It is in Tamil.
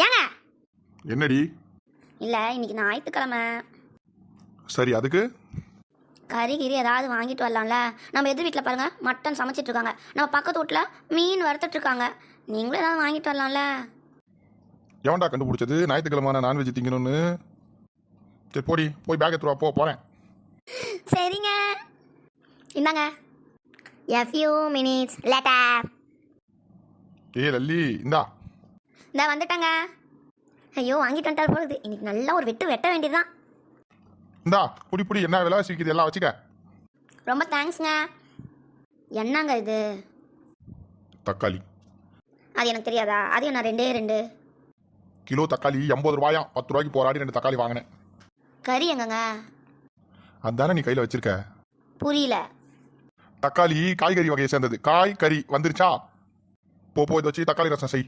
ஏங்க என்னடி? இல்லை இன்னைக்கு ஞாயிற்றுக்கிழமை. சரி, அதுக்கு கறி ஏதாவது வாங்கிட்டு வரலாம்ல. நம்ம எதிர் வீட்டில் பாருங்கள் மட்டன் சமைச்சிட்டு இருக்காங்க, நம்ம பக்கத்து வீட்டில் மீன் வறுத்துட்டு இருக்காங்க. நீங்களும் ஏதாவது வாங்கிட்டு வரலாம்ல. எவன்டா கண்டுபிடிச்சது ஞாயிற்றுக்கிழமை நான்வெஜ் திங்கணும்னு? சரி போடி, போய் பேக் எடுத்துருவா. போகிறேன். சரிங்க, இந்தாங்க. A few minutes later. Lalli இந்தா. இந்த வந்துட்டேங்க. ஐயோ வாங்கிட்டு வந்துட்டார் போகுது. இன்னைக்கு நல்லா ஒரு வெட்டு வெட்ட வேண்டியதுதான். இந்தா புடி புடி, என்ன விலை சீக்கிரம் எல்லாம் வச்சுக்க. ரொம்ப தேங்க்ஸ்ங்க. என்னங்க இது? தக்காளி. அது எனக்கு தெரியாதா? அதையும் நான் ரெண்டு கிலோ தக்காளி 80 ரூபாயா? 10 ரூபாய்க்கு போராடி 2 தக்காளி வாங்கினேன். கறி எங்கங்க? அதானே நீ கையில் வச்சிருக்க. புரியல. தக்காளி காய்கறி வகையை சேர்ந்தது. காய் கறி வந்துருச்சா? போ இதை வச்சு தக்காளி ரசம் செய்.